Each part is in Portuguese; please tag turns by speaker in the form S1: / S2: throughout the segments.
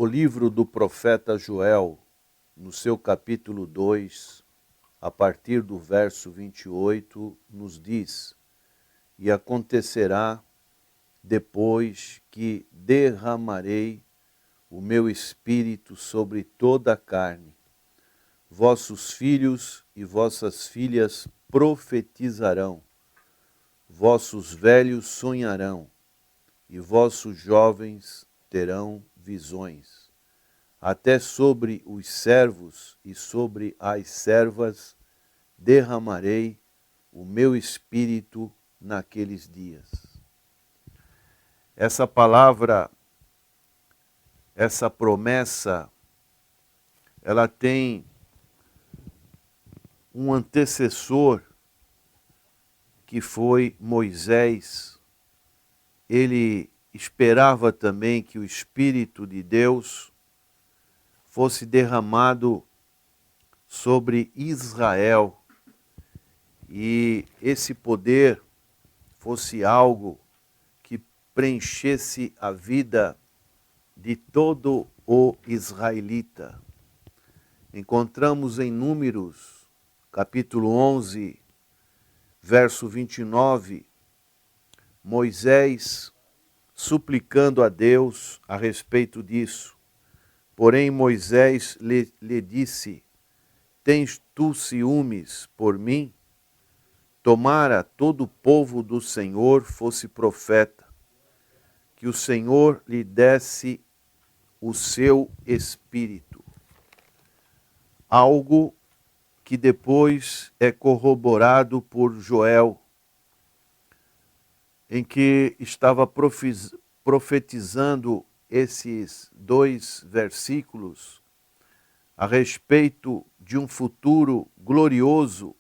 S1: O livro do profeta Joel, no seu capítulo 2, a partir do verso 28, nos diz: E acontecerá depois que derramarei o meu espírito sobre toda a carne. Vossos filhos e vossas filhas profetizarão, vossos velhos sonharão, e vossos jovens terão visões. Até sobre os servos e sobre as servas derramarei o meu espírito naqueles dias. Essa palavra, essa promessa, ela tem um antecessor que foi Moisés. Ele esperava também que o Espírito de Deus fosse derramado sobre Israel e esse poder fosse algo que preenchesse a vida de todo o israelita. Encontramos em Números, capítulo 11, verso 29, Moisés suplicando a Deus a respeito disso. Porém, Moisés lhe disse: Tens tu ciúmes por mim? Tomara todo o povo do Senhor fosse profeta, que o Senhor lhe desse o seu espírito. Algo que depois é corroborado por Joel, em que estava profetizando esses 2 versículos a respeito de um futuro glorioso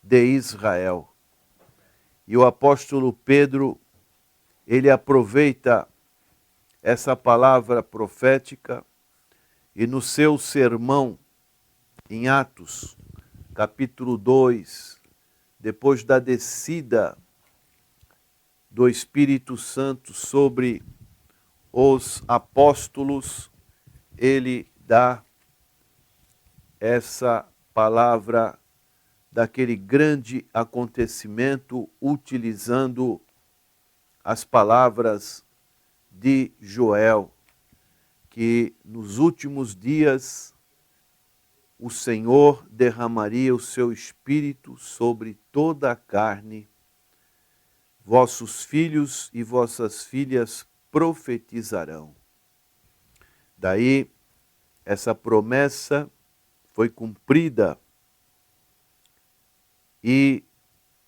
S1: de Israel. E o apóstolo Pedro, ele aproveita essa palavra profética e no seu sermão em Atos, capítulo 2, depois da descida do Espírito Santo sobre os apóstolos, ele dá essa palavra daquele grande acontecimento, utilizando as palavras de Joel, que nos últimos dias o Senhor derramaria o seu espírito sobre toda a carne. Vossos filhos e vossas filhas profetizarão. Daí, essa promessa foi cumprida e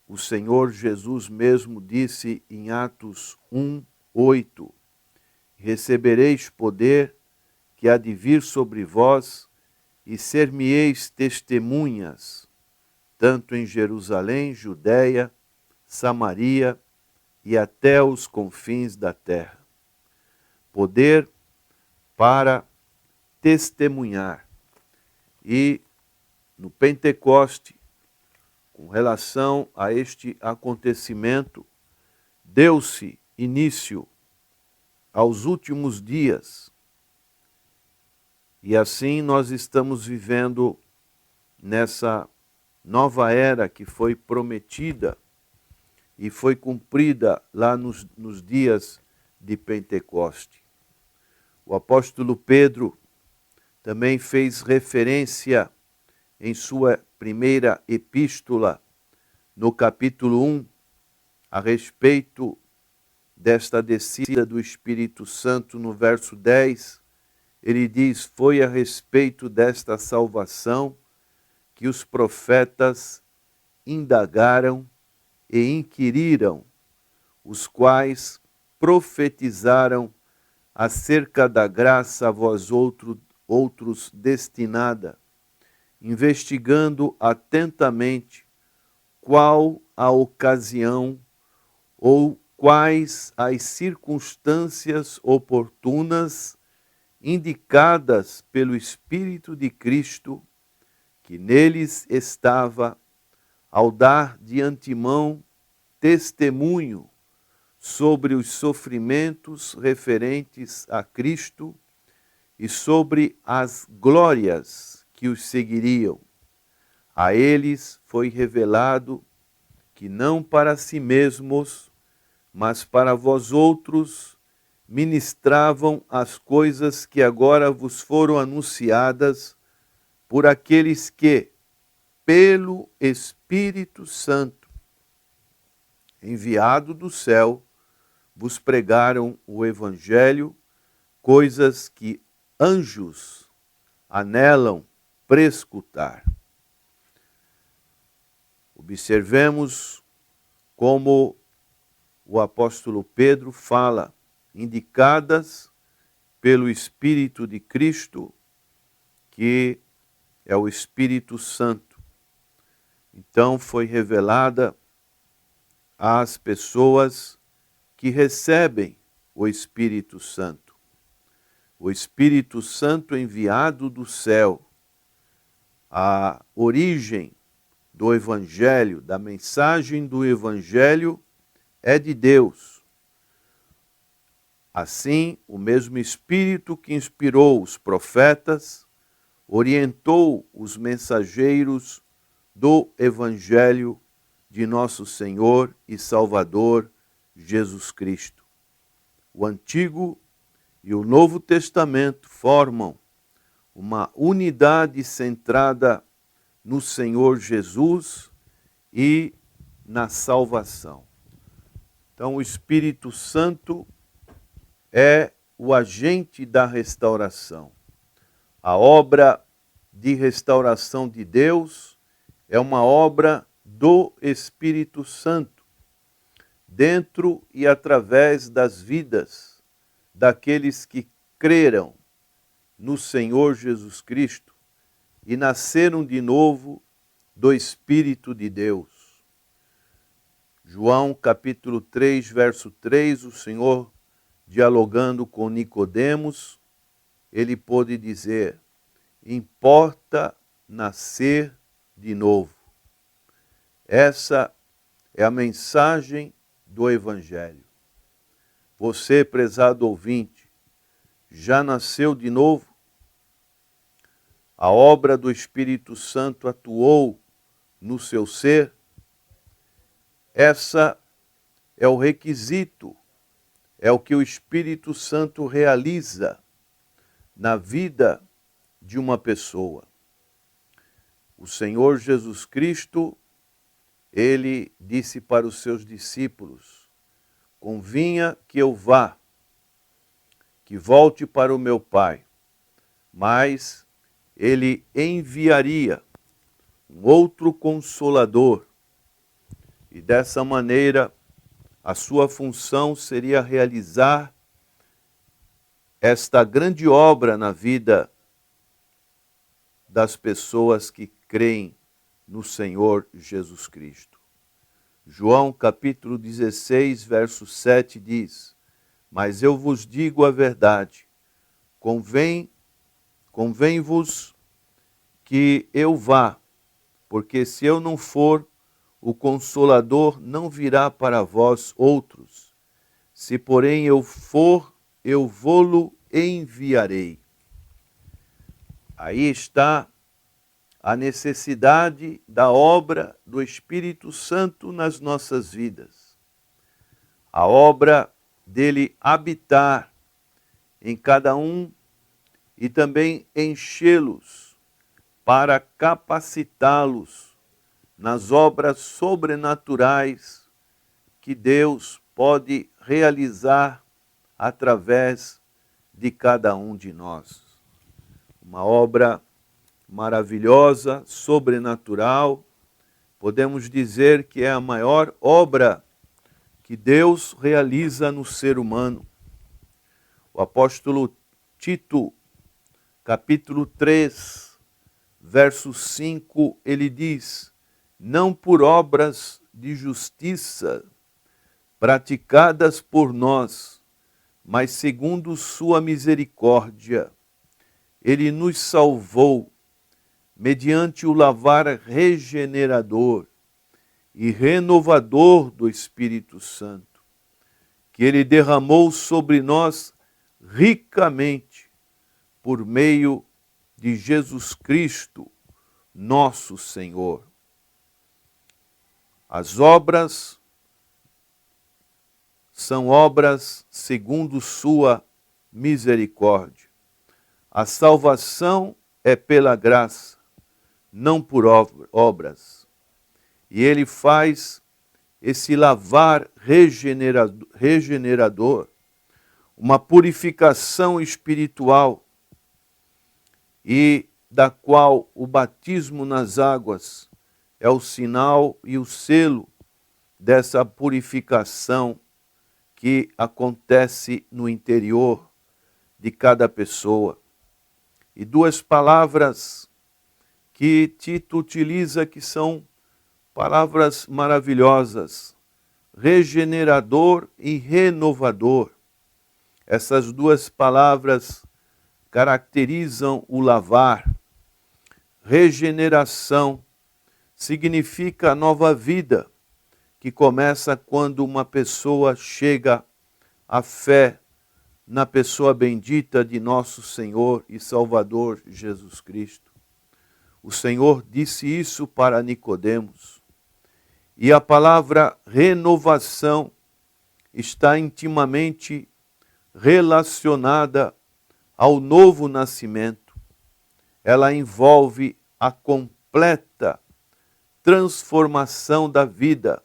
S1: o Senhor Jesus mesmo disse em Atos 1:8: Recebereis poder que há de vir sobre vós e ser-me-eis testemunhas, tanto em Jerusalém, Judeia, Samaria e até os confins da terra. Poder para testemunhar. E no Pentecoste, com relação a este acontecimento, deu-se início aos últimos dias. E assim nós estamos vivendo nessa nova era que foi prometida e foi cumprida lá nos dias de Pentecoste. O apóstolo Pedro também fez referência em sua primeira epístola, no capítulo 1, a respeito desta descida do Espírito Santo, no verso 10, ele diz: Foi a respeito desta salvação que os profetas indagaram e inquiriram, os quais profetizaram acerca da graça a vós outros destinada, investigando atentamente qual a ocasião ou quais as circunstâncias oportunas indicadas pelo Espírito de Cristo, que neles estava, ao dar de antemão testemunho sobre os sofrimentos referentes a Cristo e sobre as glórias que os seguiriam. A eles foi revelado que não para si mesmos, mas para vós outros, ministravam as coisas que agora vos foram anunciadas por aqueles que, pelo Espírito Santo, enviado do céu, vos pregaram o Evangelho, coisas que anjos anelam prescutar. Observemos como o apóstolo Pedro fala, indicadas pelo Espírito de Cristo, que é o Espírito Santo. Então foi revelada às pessoas que recebem o Espírito Santo. O Espírito Santo enviado do céu. A origem do Evangelho, da mensagem do Evangelho, é de Deus. Assim, o mesmo Espírito que inspirou os profetas, orientou os mensageiros do Evangelho de nosso Senhor e Salvador Jesus Cristo. O Antigo e o Novo Testamento formam uma unidade centrada no Senhor Jesus e na salvação. Então, o Espírito Santo é o agente da restauração. A obra de restauração de Deus é uma obra do Espírito Santo, dentro e através das vidas daqueles que creram no Senhor Jesus Cristo e nasceram de novo do Espírito de Deus. João capítulo 3, verso 3, o Senhor, dialogando com Nicodemos, ele pôde dizer: importa nascer de novo. Essa é a mensagem do Evangelho. Você, prezado ouvinte, já nasceu de novo? A obra do Espírito Santo atuou no seu ser? Essa é o requisito, é o que o Espírito Santo realiza na vida de uma pessoa. O Senhor Jesus Cristo, ele disse para os seus discípulos: convinha que eu vá, que volte para o meu Pai, mas ele enviaria um outro Consolador, e dessa maneira a sua função seria realizar esta grande obra na vida das pessoas que creem no Senhor Jesus Cristo. João capítulo 16, verso 7 diz: mas eu vos digo a verdade, convém-vos que eu vá, porque se eu não for, o Consolador não virá para vós outros. Se, porém, eu for, eu vô-lo enviarei. Aí está a necessidade da obra do Espírito Santo nas nossas vidas. A obra dele habitar em cada um e também enchê-los para capacitá-los nas obras sobrenaturais que Deus pode realizar através de cada um de nós. Uma obra maravilhosa, sobrenatural, podemos dizer que é a maior obra que Deus realiza no ser humano. O apóstolo Tito, capítulo 3, verso 5, ele diz: não por obras de justiça praticadas por nós, mas segundo sua misericórdia, ele nos salvou mediante o lavar regenerador e renovador do Espírito Santo, que ele derramou sobre nós ricamente por meio de Jesus Cristo, nosso Senhor. As obras são obras segundo sua misericórdia. A salvação é pela graça, não por obras. E ele faz esse lavar regenerador, uma purificação espiritual, e da qual o batismo nas águas é o sinal e o selo dessa purificação que acontece no interior de cada pessoa. E duas palavras que Tito utiliza que são palavras maravilhosas: regenerador e renovador. Essas duas palavras caracterizam o lavar. Regeneração significa nova vida, que começa quando uma pessoa chega à fé na pessoa bendita de nosso Senhor e Salvador Jesus Cristo. O Senhor disse isso para Nicodemos. E a palavra renovação está intimamente relacionada ao novo nascimento. Ela envolve a completa transformação da vida,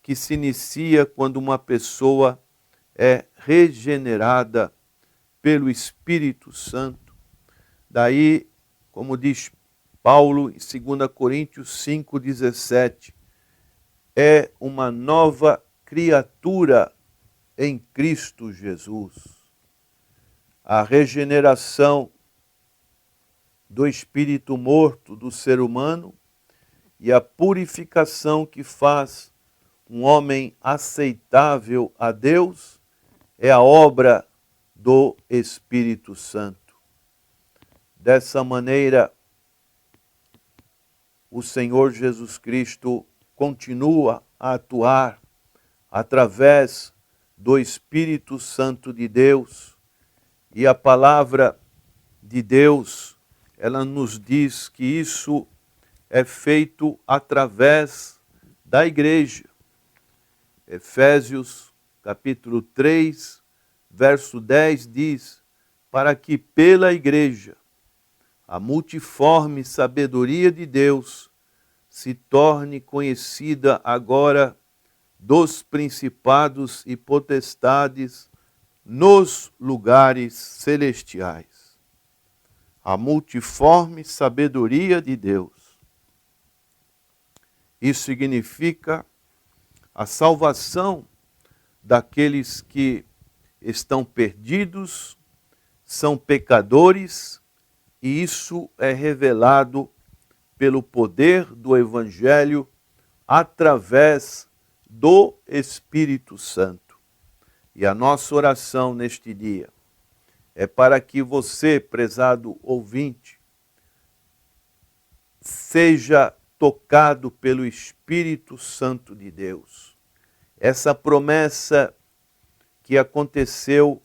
S1: que se inicia quando uma pessoa é regenerada pelo Espírito Santo. Daí, como diz Paulo em 2 Coríntios 5,17, é uma nova criatura em Cristo Jesus. A regeneração do espírito morto do ser humano e a purificação que faz um homem aceitável a Deus é a obra do Espírito Santo. Dessa maneira, o Senhor Jesus Cristo continua a atuar através do Espírito Santo de Deus, e a palavra de Deus, ela nos diz que isso é feito através da igreja. Efésios capítulo 3, verso 10 diz: para que pela igreja a multiforme sabedoria de Deus se torne conhecida agora dos principados e potestades nos lugares celestiais. A multiforme sabedoria de Deus. Isso significa a salvação daqueles que estão perdidos, são pecadores, e isso é revelado pelo poder do Evangelho através do Espírito Santo. E a nossa oração neste dia é para que você, prezado ouvinte, seja tocado pelo Espírito Santo de Deus. Essa promessa que aconteceu,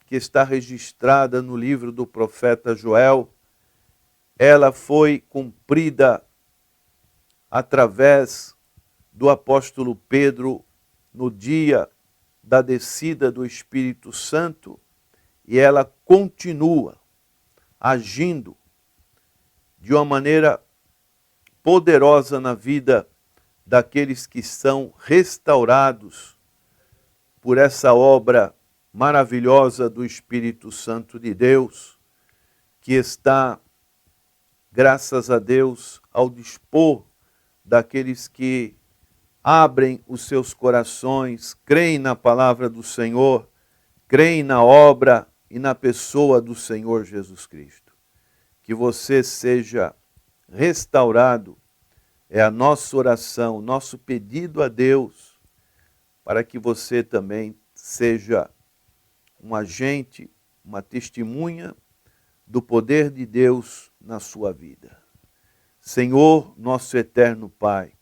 S1: que está registrada no livro do profeta Joel, ela foi cumprida através do apóstolo Pedro no dia da descida do Espírito Santo, e ela continua agindo de uma maneira poderosa na vida daqueles que são restaurados por essa obra maravilhosa do Espírito Santo de Deus, que está, graças a Deus, ao dispor daqueles que abrem os seus corações, creem na palavra do Senhor, creem na obra e na pessoa do Senhor Jesus Cristo. Que você seja restaurado, é a nossa oração, nosso pedido a Deus, para que você também seja um agente, uma testemunha do poder de Deus na sua vida. Senhor, nosso eterno Pai,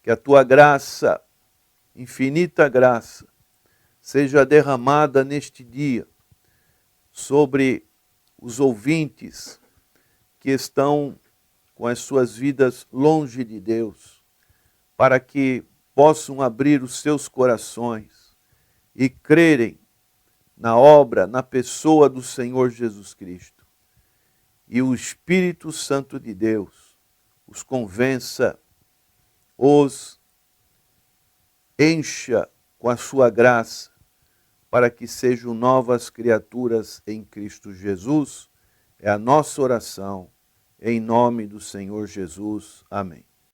S1: que a tua graça, infinita graça, seja derramada neste dia sobre os ouvintes que estão com as suas vidas longe de Deus, para que possam abrir os seus corações e crerem na obra, na pessoa do Senhor Jesus Cristo. E o Espírito Santo de Deus os convença, os encha com a sua graça, para que sejam novas criaturas em Cristo Jesus. É a nossa oração, em nome do Senhor Jesus. Amém.